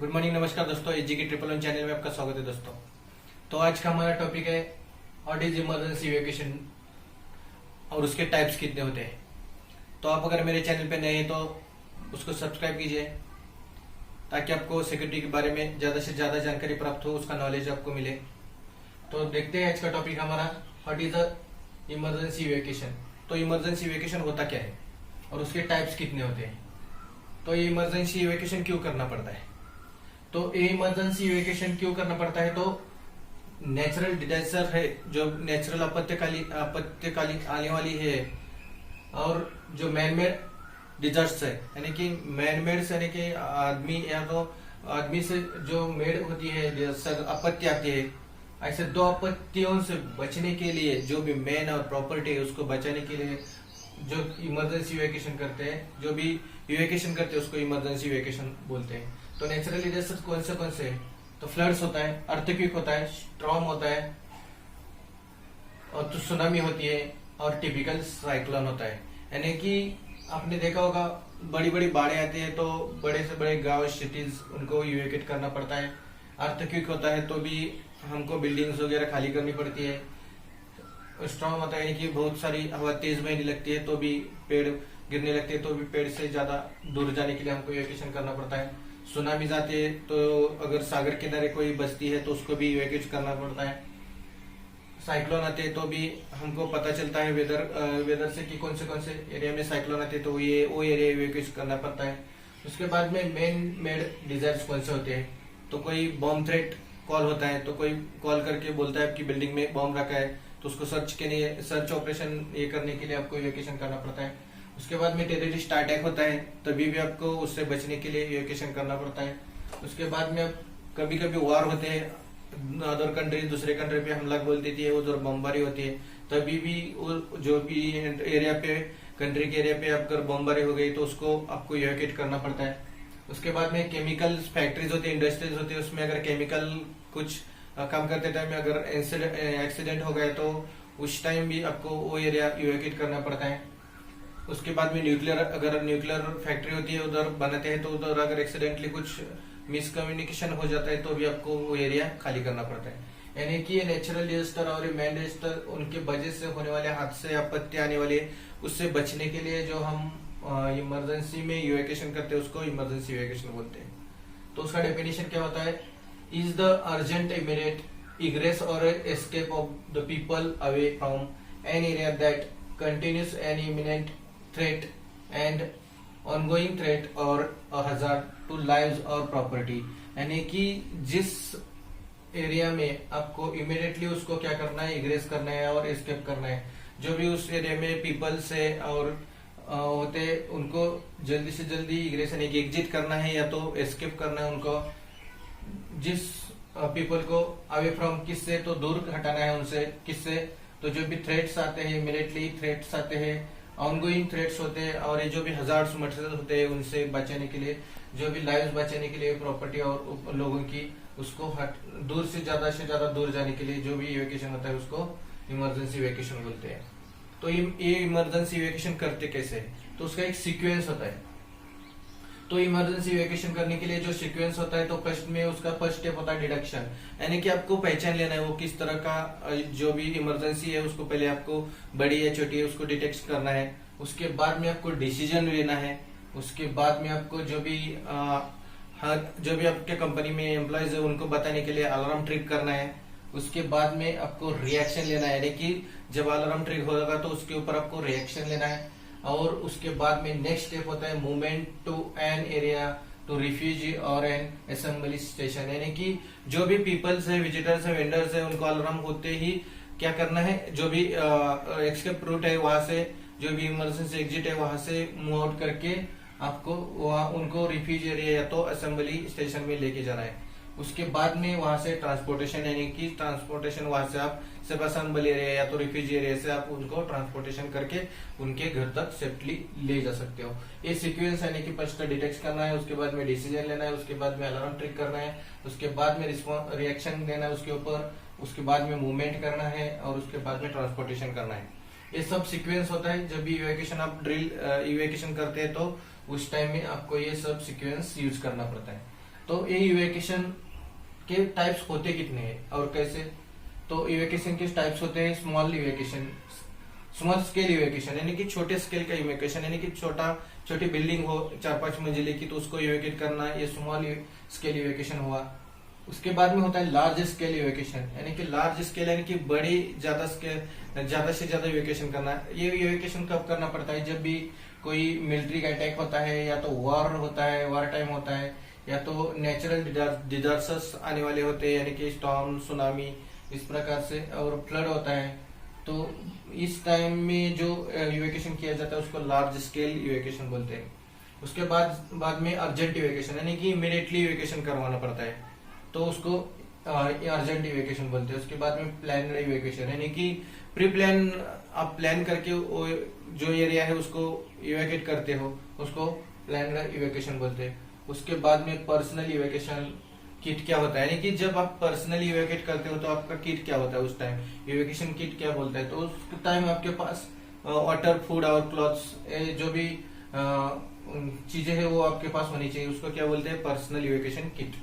Good morning, नमस्कार दोस्तों। एजी के 111 चैनल में आपका स्वागत है दोस्तों। तो आज का हमारा टॉपिक है व्हाट इज इमरजेंसी इवैक्यूएशन और उसके टाइप्स कितने होते हैं। तो आप अगर मेरे चैनल पे नए हैं तो उसको सब्सक्राइब कीजिए ताकि आपको सिक्योरिटी के बारे में ज्यादा से ज्यादा जानकारी प्राप्त हो, उसका नॉलेज आपको मिले। तो देखते हैं आज का टॉपिक हमारा what is the emergency evacuation. तो इमरजेंसी इवैक्यूएशन होता क्या है और उसके टाइप्स कितने होते हैं। तो ये इमरजेंसी इवैक्यूएशन क्यों करना पड़ता है। तो ये इमरजेंसी इवैक्यूएशन क्यों करना पड़ता है, तो नेचुरल डिजास्टर है, जो नेचुरल आपत्तिकालीन आने वाली है, और जो मैनमेड डिजास्टर है यानी कि मैनमेड यानी कि आदमी या तो आदमी से जो मेड होती है आपत्ति आती है, ऐसे दो आपत्तियों से बचने के लिए जो भी मैन और प्रॉपर्टी है उसको बचाने के लिए जो इमरजेंसी इवैक्यूएशन करते हैं, जो भी इवैक्यूएशन करते हैं उसको इमरजेंसी इवैक्यूएशन बोलते हैं। तो नेचुरल डिजास्टर कौन से हैं? तो फ्लड्स होता है, अर्थक्वेक होता है, स्टॉर्म होता है, और तो सुनामी होती है, और टिपिकल साइक्लोन होता है। यानी कि आपने देखा होगा बड़ी बड़ी बाढ़ें आती है तो बड़े से बड़े गांव सिटीज उनको इवैक्यूएट करना पड़ता है। अर्थक्वेक होता है तो भी हमको बिल्डिंग्स वगैरह खाली करनी पड़ती है। स्टॉर्म होता है यानी कि बहुत सारी हवा तेज बहने लगती है तो भी पेड़ गिरने लगते हैं तो भी पेड़ से ज्यादा दूर जाने के लिए हमको इवैक्यूएशन करना पड़ता है। सुनामी आती है तो अगर सागर किनारे कोई बस्ती है तो उसको भी इवैक्यूएट करना पड़ता है। साइक्लोन आते हैं तो भी हमको पता चलता है वेदर से कि कौन से एरिया में साइक्लोन आते हैं तो वो एरिया इवैक्यूएट करना पड़ता है। उसके बाद में मेन मेड डिजास्टर कौन से होते हैं, तो कोई बॉम्ब थ्रेट कॉल होता है, तो कोई कॉल करके बोलता है कि बिल्डिंग में बॉम्ब रखा है तो उसको सर्च ऑपरेशन ये करने के लिए आपको इवैक्यूएशन करना पड़ता है। उसके बाद में टेररिस्ट अटैक होता है तभी भी आपको उससे बचने के लिए इवैक्यूएशन करना पड़ता है। उसके बाद में कभी कभी वार होते हैं, अदर कंट्री दूसरे कंट्री पे हमला बोल देती है, उधर बमबारी होती है, तभी भी जो भी एरिया पे कंट्री के एरिया पे अगर बमबारी हो गई तो उसको आपको इवैक्यूएट करना पड़ता है। उसके बाद में केमिकल फैक्ट्रीज होती है, इंडस्ट्रीज होती है, उसमें अगर केमिकल कुछ काम करते टाइम में अगर एक्सीडेंट हो गया तो उस टाइम भी आपको वो एरिया इवैक्यूएट करना पड़ता है। उसके बाद में न्यूक्लियर फैक्ट्री होती है, उधर बनाते हैं तो उधर अगर एक्सीडेंटली कुछ मिसकम्युनिकेशन हो जाता है तो भी आपको वो एरिया खाली करना पड़ता है। यानी कि ये नेचुरल डिजास्टर और मैन डिजास्टर उनके वजह से होने वाले हादसे आपत्ति आने वाली है, उससे बचने के लिए जो हम इमरजेंसी में इवैक्यूएशन करते हैं उसको इमरजेंसी इवैक्यूएशन बोलते हैं। तो उसका डेफिनेशन क्या होता है, is the urgent immediate egress or escape of the people away from an area that continues an imminent threat and ongoing threat or a hazard to lives or property। यानी कि जिस एरिया में आपको immediately उसको क्या करना है, egress करना है और एस्केप करना है। जो भी उस एरिया में पीपल से और होते उनको जल्दी से जल्दी इग्रेस यानी कि एग्जिट करना है या तो एस्केप करना है उनको। जिस पीपल को अवे फ्रॉम किससे, तो दूर हटाना है उनसे, किससे, तो जो भी थ्रेट्स आते हैं इमीडिएटली थ्रेट्स आते हैं, ऑनगोइंग थ्रेट्स होते हैं, और ये जो भी हजार्ड्स मटेरियल होते हैं उनसे बचाने के लिए, जो भी लाइव्स बचाने के लिए प्रॉपर्टी और लोगों की उसको दूर से ज्यादा दूर जाने के लिए जो भी इवैक्यूएशन होता है उसको इमरजेंसी इवैक्यूएशन बोलते हैं। तो ये इमरजेंसी इवैक्यूएशन करते कैसे है, तो उसका एक सीक्वेंस होता है। तो इमरजेंसी इवैक्यूएशन करने के लिए जो सीक्वेंस होता है तो उसका फर्स्ट स्टेप होता है डिडक्शन, यानी कि आपको पहचान लेना है वो किस तरह का जो भी इमरजेंसी है उसको पहले आपको बड़ी या छोटी है उसको डिटेक्ट करना है। उसके बाद में आपको डिसीजन लेना है। उसके बाद में आपको जो भी आपके कंपनी में एम्प्लॉयज है उनको बताने के लिए अलार्म ट्रिप करना है। उसके बाद में आपको रिएक्शन लेना है, यानी कि जब अलार्म ट्रिप होगा तो उसके ऊपर आपको रिएक्शन लेना है। और उसके बाद में नेक्स्ट स्टेप होता है movement to an area to refugee और एन असेंबली स्टेशन, यानी कि जो भी पीपल्स है, विजिटर्स है, वेंडर्स है, उनको अलार्म होते ही क्या करना है, जो भी एस्केप रूट है वहां से, जो भी इमरजेंसी एग्जिट है वहां से मूव आउट करके आपको वहां उनको रिफ्यूज एरिया या तो असेंबली स्टेशन में लेके जाना है। उसके बाद में वहां से ट्रांसपोर्टेशन, यानी कि ट्रांसपोर्टेशन वहां से आप सिर्फ असेंबली एरिया या तो रिफ्यूज एरिया से आप उनको ट्रांसपोर्टेशन करके उनके घर तक सेफ्टली ले जा सकते हो। ये सीक्वेंस यानी कि फर्स्ट डिटेक्ट करना है, उसके बाद में डिसीजन लेना है, उसके बाद में अलार्म ट्रिक करना है, उसके बाद में रिएक्शन देना है उसके ऊपर, उसके बाद में मूवमेंट करना है और उसके बाद में ट्रांसपोर्टेशन करना है। ये सब सीक्वेंस होता है। जब भी इवैक्यूएशन आप इवैक्यूएशन करते हैं तो उस टाइम में आपको ये सब सीक्वेंस यूज करना पड़ता है। तो ये इवैक्यूएशन के टाइप्स होते कितने हैं और कैसे? तो इवैक्यूएशन के टाइप्स होते हैं small evacuation, small scale evacuation यानी कि छोटे स्केल का इवैक्यूएशन, यानी कि छोटी बिल्डिंग हो 4-5 मंजिले की तो उसको इवैक्यूएट करना, ये स्मॉल स्केल इवैक्यूएशन हुआ। उसके बाद में होता है लार्ज स्केल इवैक्यूएशन, यानी कि लार्ज स्केल यानी कि बड़ी ज्यादा से ज्यादा इवैक्यूएशन करना। ये इवैक्यूएशन कब करना पड़ता है? जब भी कोई मिलिट्री का अटैक होता है, या तो वॉर होता है, वॉर टाइम होता है, या तो नेचुरल डिजास्टर्स आने वाले होते हैं, यानी कि स्टॉर्म, सुनामी इस प्रकार से, और फ्लड होता है। तो इस टाइम में जो इवैक्यूएशन किया जाता है उसको लार्ज स्केल इवैक्यूएशन बोलते हैं। उसके बाद में अर्जेंट इवैक्यूएशन, यानी कि इमीडिएटली इवैक्यूएशन करवाना पड़ता है, तो उसको अर्जेंट इवैक्यूएशन बोलते हैं। उसके बाद में प्लान इवैक्यूएशन, यानी कि प्री प्लान आप प्लान करके जो एरिया है उसको इवैक्यूएट करते हो, उसको प्लान इवैक्यूएशन बोलते हैं। उसके बाद में पर्सनल इवैक्यूएशन किट क्या होता है, यानी कि जब आप पर्सनली इवैक्यूएट करते हो तो आपका किट क्या होता है, उस टाइम इवैक्यूएशन किट क्या बोलता है। तो उस टाइम आपके पास वाटर, फूड और क्लॉथ्स, जो भी चीजें हैं वो आपके पास होनी चाहिए, उसको क्या बोलते हैं, पर्सनल इवैक्यूएशन किट।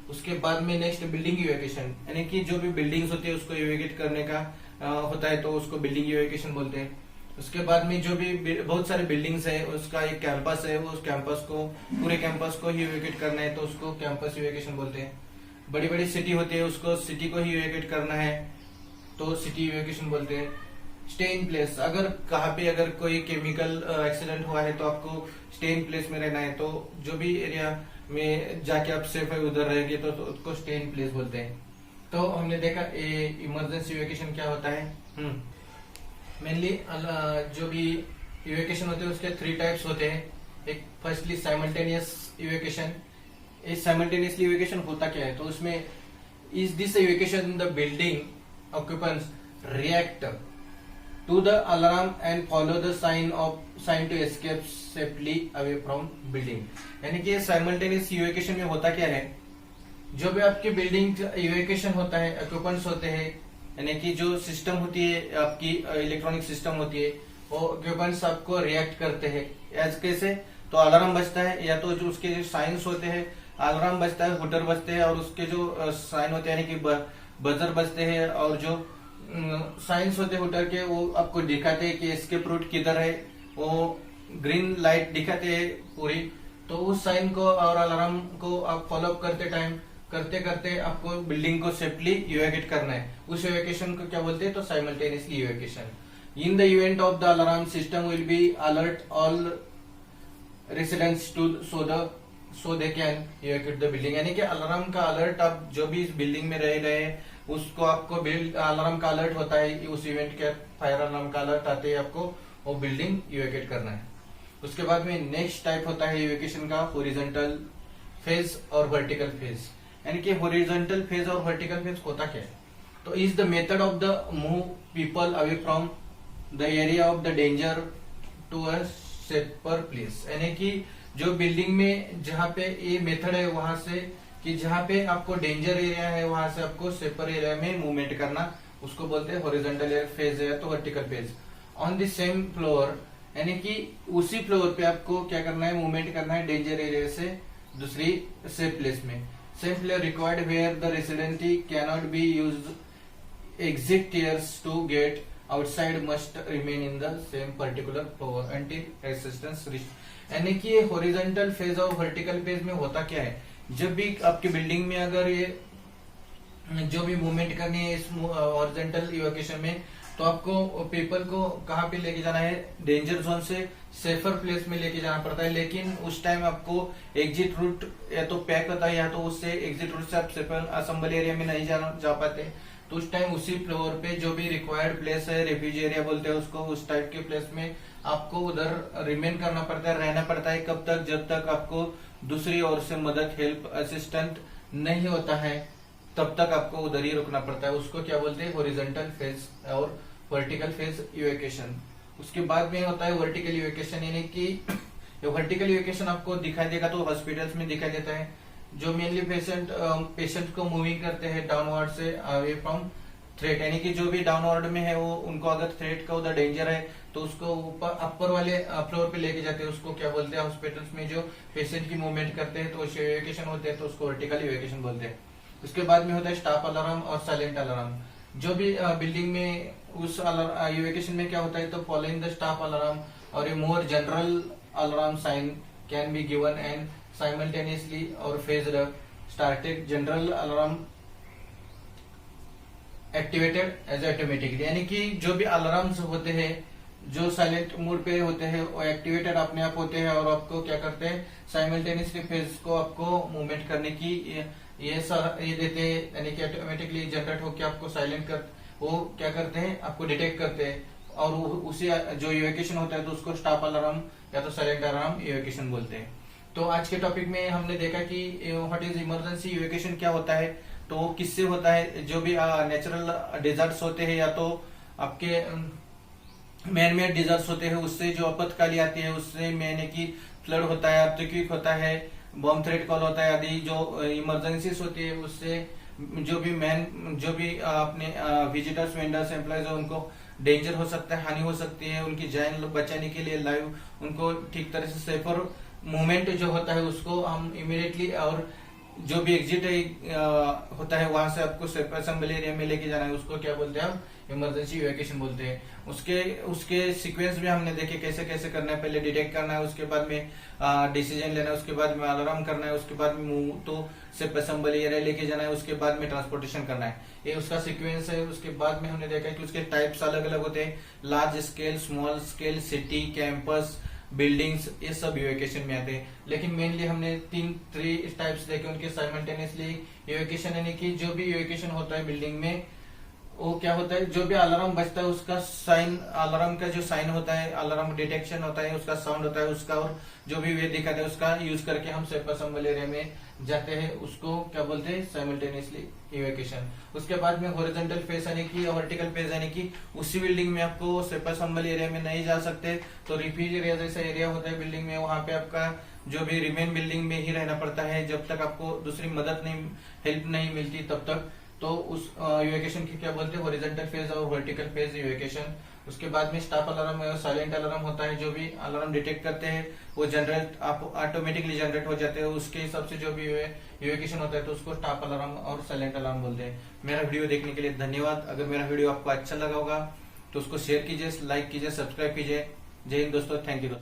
उसके बाद में नेक्स्ट बिल्डिंग इवैक्यूएशन, यानी कि जो भी बिल्डिंग्स होती है उसको इवैक्यूएट करने का होता है, तो उसको बिल्डिंग इवैक्यूएशन बोलते हैं। उसके बाद में जो भी बहुत सारे बिल्डिंग्स है, उसका एक कैंपस है, उस कैंपस को, पूरे कैंपस को ही इवैक्यूएट करना है, तो उसको कैंपस इवैक्यूएशन बोलते हैं। बड़ी बड़ी सिटी होती है, उसको सिटी को ही इवैक्यूएट करना है, तो सिटी इवैक्यूएशन बोलते हैं। स्टे इन प्लेस, अगर कहाँ पे अगर कोई केमिकल एक्सीडेंट हुआ है तो आपको स्टे इन प्लेस में रहना है, तो जो भी एरिया में जाके आप सेफ है उधर रहेंगे तो उसको स्टे इन प्लेस बोलते हैं। तो हमने देखा इमरजेंसी इवैक्यूएशन क्या होता है। मेनली जो भी इवैक्यूएशन होते हैं उसके 3 टाइप्स होते हैं। एक फर्स्टली साइमल्टेनियस इवैक्यूएशन। इस साइमल्टेनियसली इवैक्यूएशन होता क्या है, तो उसमें is this evacuation the building occupants react to the alarm and follow the sign to escape safely away from building। यानी कि साइमल्टेनियस इवैक्यूएशन में होता क्या है, जो भी आपकी बिल्डिंग इवैक्यूएशन होता है, ऑक्यूपेंट्स होते हैं, यानी कि जो सिस्टम होती है आपकी इलेक्ट्रॉनिक सिस्टम होती है, वो ऑक्यूपेंट्स आपको रिएक्ट करते हैं। एज कैसे, तो अलार्म बजता है, या तो जो उसके जो साइंस होते हैं, अलार्म बजता है, हुटर बजते हैं, और उसके जो साइन होते हैं यानी कि बजर बजते हैं, और जो साइंस होते हैं हुटर के, वो आपको दिखाते हैं कि एस्केप रूट किधर है, वो ग्रीन लाइट दिखाते हैं पूरी। तो उस साइन को और अलार्म को आप फॉलो करते करते आपको बिल्डिंग को सेफली इवैक्यूएट करना है। उस इवैक्यूएशन को क्या बोलते हैं, तो simultaneously evacuation. In the event of the alarm system will be alert all residents to so they can evacuate the building, यानी कि अलार्म का अलर्ट आप जो भी इस बिल्डिंग में रह रहे हैं उसको आपको अलार्म का अलर्ट होता है, उस इवेंट के फायर अलार्म का अलर्ट आते ही आपको वो बिल्डिंग इवैक्यूएट करना है। उसके बाद में नेक्स्ट टाइप होता है इवैक्यूएशन का हॉरिजॉन्टल फेज और वर्टिकल फेज। यानी कि हॉरिजॉन्टल फेज और वर्टिकल फेज होता क्या है, तो is the method of the move people away from the area of the danger to a safer place. यानी कि जो बिल्डिंग में जहाँ पे ये मेथड है वहां से, कि जहाँ पे आपको डेंजर एरिया है वहां से आपको सेफर एरिया में मूवमेंट करना, उसको बोलते हैं हॉरिजॉन्टल फेज है, तो vertical phase. On the same floor, यानी कि उसी फ्लोर पे आपको क्या करना है, मूवमेंट करना है डेंजर एरिया से दूसरी सेफ प्लेस में। Same floor required where the residents cannot be use exit stairs to get outside must remain in the same particular floor until resistance reach. यानी कि हॉरिजॉन्टल फेज और vertical phase में होता क्या है, जब भी आपकी बिल्डिंग में अगर ये जो भी मूवमेंट करनी है इस हॉरिजॉन्टल इवैक्यूएशन में, तो आपको पीपल को कहाँ पे लेके जाना है, डेंजर जोन से सेफर प्लेस में लेके जाना पड़ता है। लेकिन उस टाइम आपको एग्जिट रूट या तो पैक होता है, या तो उससे एग्जिट रूट से आप सेफर असेंबली एरिया में नहीं जा पाते, तो उस टाइम उसी फ्लोर पे जो भी रिक्वायर्ड प्लेस है, रेफ्यूजी एरिया बोलते हैं उसको, उस टाइप के प्लेस में आपको उधर रिमेन करना पड़ता है, रहना पड़ता है। कब तक, जब तक आपको दूसरी ओर से मदद, हेल्प, असिस्टेंट नहीं होता है, तब तक आपको उधर ही रुकना पड़ता है। उसको क्या बोलते हैं, हॉरिजॉन्टल फेज और वर्टिकल फेज इवैक्यूएशन। उसके बाद में होता है वर्टिकल इवैक्यूएशन, यानी कि वर्टिकल इवैक्यूएशन आपको दिखाई देगा तो हॉस्पिटल्स में दिखाई देता है, जो मेनली पेशेंट को मूविंग करते हैं डाउनवर्ड से अवे फ्रॉम थ्रेट, यानी कि जो भी डाउनवर्ड में है वो उनको अगर थ्रेट का उधर डेंजर है तो उसको ऊपर अपर वाले फ्लोर पे लेके जाते हैं, उसको क्या बोलते हैं हॉस्पिटल्स में जो पेशेंट की मूवमेंट करते हैं तो इवैक्यूएशन होते हैं तो उसको वर्टिकल इवैक्यूएशन बोलते हैं। उसके बाद में होता है स्टाफ अलार्म और साइलेंट अलार्म। जो भी बिल्डिंग में उस इवैक्यूएशन में क्या होता है तो फॉलोइंग द स्टाफ अलार्म और a more general alarm sign can be given and simultaneously और phased started general alarm activated as automatically, यानी कि जो भी अलार्म्स होते हैं जो साइलेंट मोड पे होते हैं वो एक्टिवेटेड अपने आप होते हैं और आपको क्या करते हैं साइमल्टेनियसली फेज को आपको मूवमेंट करने की ये देते हैं, यानी कि ऑटोमेटिकली जनरेट होकर आपको साइलेंट कर वो क्या करते हैं आपको डिटेक्ट करते हैं और उसी जो इवैक्यूएशन होता है तो उसको स्टाफ अलार्म या तो साइलेंट अलार्म इवैक्यूएशन बोलते हैं। तो आज के टॉपिक में हमने देखा कि व्हाट इज इमरजेंसी इवैक्यूएशन क्या होता है, तो वो किससे होता है। जो भी नेचुरल डिजास्टर्स होते हैं या तो आपके मैन मेड डिजास्टर्स होते हैं उससे जो आपातकाली आती है उससे मैंने की फ्लड होता है, अर्थक्वेक होता है, बॉम्ब थ्रेट कॉल होता है आदि जो इमरजेंसीज होती है उससे जो भी अपने विजिटर्स वेंडर्स एम्प्लॉयज है उनको डेंजर हो सकता है, हानि हो सकती है, उनकी जान बचाने के लिए लाइव उनको ठीक तरह से सेफर मूवमेंट जो होता है उसको हम इमीडिएटली और जो भी एग्जिट होता है वहां से आपको सेफ असेंबली एरिया में लेके जाना है उसको क्या बोलते हैं हम इमरजेंसी इवैक्यूएशन बोलते हैं। उसके सीक्वेंस में हमने देखे कैसे कैसे करना है, पहले डिटेक्ट करना है, उसके बाद में डिसीजन लेना है, उसके बाद में अलार्म करना है, उसके बाद में मूव तो सेफ असेंबली एरिया लेके जाना है, उसके बाद में ट्रांसपोर्टेशन करना है, ये उसका सीक्वेंस है। उसके बाद में हमने देखा कि उसके टाइप्स अलग अलग होते हैं, large scale, small scale, city, campus, buildings, ये सब इवैक्यूएशन में आते हैं। लेकिन मेनली हमने थ्री टाइप्स देखे उनके साइमल्टेनियसली इवैक्यूएशन, यानी कि जो भी इवैक्यूएशन होता है बिल्डिंग में वो क्या होता है जो भी अलार्म बजता है उसका साइन, अलार्म का जो साइन होता है, अलार्म डिटेक्शन होता है, उसका साउंड होता है उसका और जो भी वे दिखाते हैं उसका यूज करके हम सेफ असेंबली एरिया में जाते हैं, उसको क्या बोलते हैं साइमल्टेनियसली इवैक्यूएशन। उसके बाद में हॉरिजॉन्टल फेज यानी कि वर्टिकल फेज यानी कि उसी बिल्डिंग में आपको सेफ असेंबली एरिया में नहीं जा सकते तो रिफ्यूज एरिया जैसा एरिया होता है बिल्डिंग में, वहां पे आपका जो भी रिमेन बिल्डिंग में ही रहना पड़ता है जब तक आपको दूसरी मदद नहीं हेल्प नहीं मिलती तब तक। तो उस इवैक्यूएशन की क्या बोलते हैं हॉरिजॉन्टल फेज और वर्टिकल फेज इवैक्यूएशन। उसके बाद में स्टाफ अलार्म और साइलेंट अलार्म होता है, जो भी अलार्म डिटेक्ट करते हैं वो जनरेट ऑटोमेटिकली जनरेट हो जाते हैं, उसके हिसाब से जो भी इवैक्यूएशन होता है तो उसको स्टाफ अलार्म और साइलेंट अलार्म बोलते हैं। मेरा वीडियो देखने के लिए धन्यवाद। अगर मेरा वीडियो आपको अच्छा लगा होगा तो उसको शेयर कीजिए, लाइक कीजिए, सब्सक्राइब कीजिए। जय हिंद दोस्तों, थैंक यू।